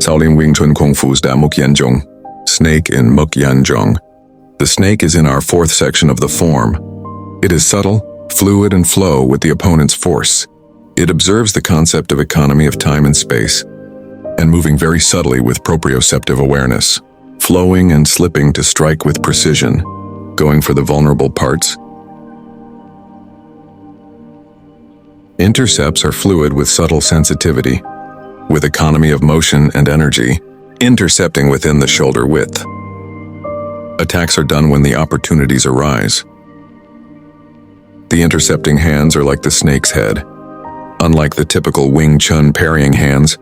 Sao Lim Wing Chun Kung Fu's Da Muk Yan Jong, snake in Muk Yan Jong. The snake is in our fourth section of the form. It is subtle, fluid, and flow with the opponent's force. It observes the concept of economy of time and space, and moving very subtly with proprioceptive awareness, flowing and slipping to strike with precision, going for the vulnerable parts. Intercepts are fluid with subtle sensitivity, with economy of motion and energy, intercepting within the shoulder width. Attacks are done when the opportunities arise. The intercepting hands are like the snake's head. Unlike the typical Wing Chun parrying hands,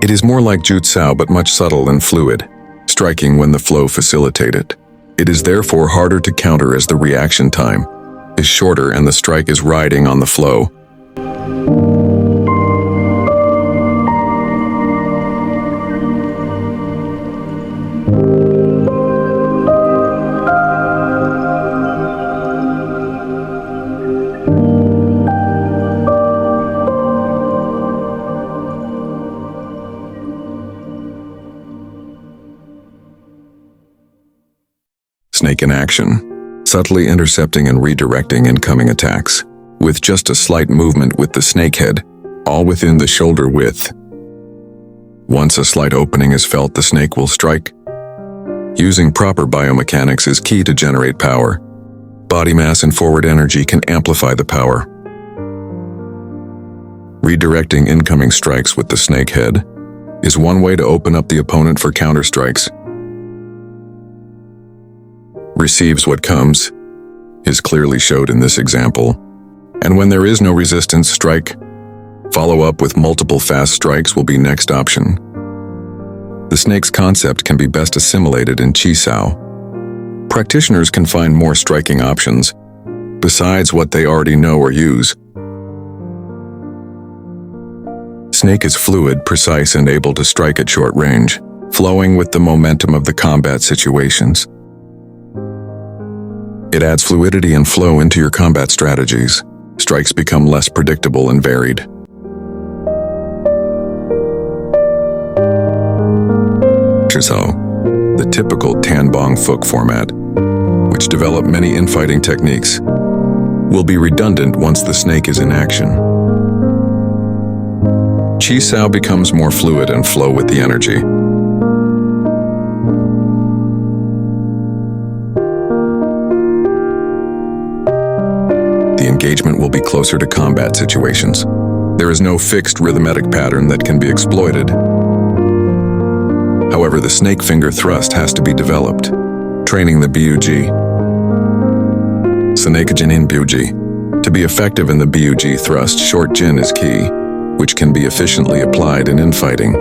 it is more like Jutsu but much subtle and fluid, striking when the flow facilitated. It is therefore harder to counter as the reaction time is shorter and the strike is riding on the flow. Snake in action, subtly intercepting and redirecting incoming attacks, with just a slight movement with the snake head, all within the shoulder width. Once a slight opening is felt, the snake will strike. Using proper biomechanics is key to generate power. Body mass and forward energy can amplify the power. Redirecting incoming strikes with the snake head is one way to open up the opponent for counter strikes. Receives what comes is clearly showed in this example, and when there is no resistance, strike. Follow up with multiple fast strikes will be next option. The snake's concept can be best assimilated in Chi Sao. Practitioners can find more striking options besides what they already know or use. Snake is fluid, precise, and able to strike at short range, flowing with the momentum of the combat situations. It adds fluidity and flow into your combat strategies. Strikes become less predictable and varied. So, the typical Tan Bong Fook format, which developed many infighting techniques, will be redundant once the snake is in action. Chi Sao becomes more fluid and flow with the energy. The engagement will be closer to combat situations. There is no fixed rhythmic pattern that can be exploited. However, the snake finger thrust has to be developed. Training the BUG. Snake Jin in BUG. To be effective in the BUG thrust, short Jin is key, which can be efficiently applied in infighting.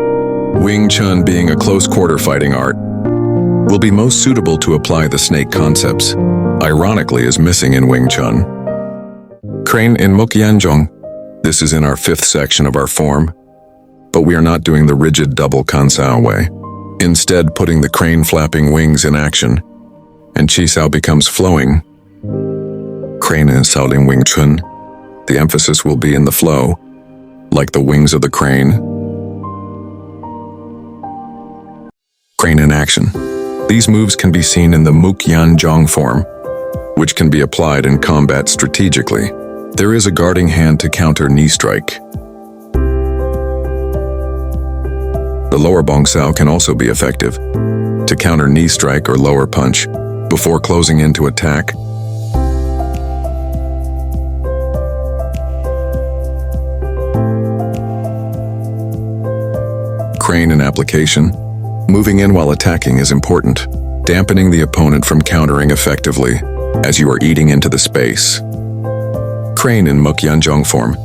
Wing Chun, being a close quarter fighting art, will be most suitable to apply the snake concepts. Ironically, is missing in Wing Chun. Crane in Muk Yan Jong. This is in our fifth section of our form, but we are not doing the rigid double Kansao way. Instead, putting the crane flapping wings in action, and Chi Sao becomes flowing. Crane in Sao Lim Wing Chun. The emphasis will be in the flow, like the wings of the crane. Crane in action. These moves can be seen in the Muk Yan Jong form, which can be applied in combat strategically. There is a guarding hand to counter knee strike. The lower bong sao can also be effective to counter knee strike or lower punch before closing into attack. Crane in application. Moving in while attacking is important, dampening the opponent from countering effectively as you are eating into the space. Crane in Muk Yan Jong form.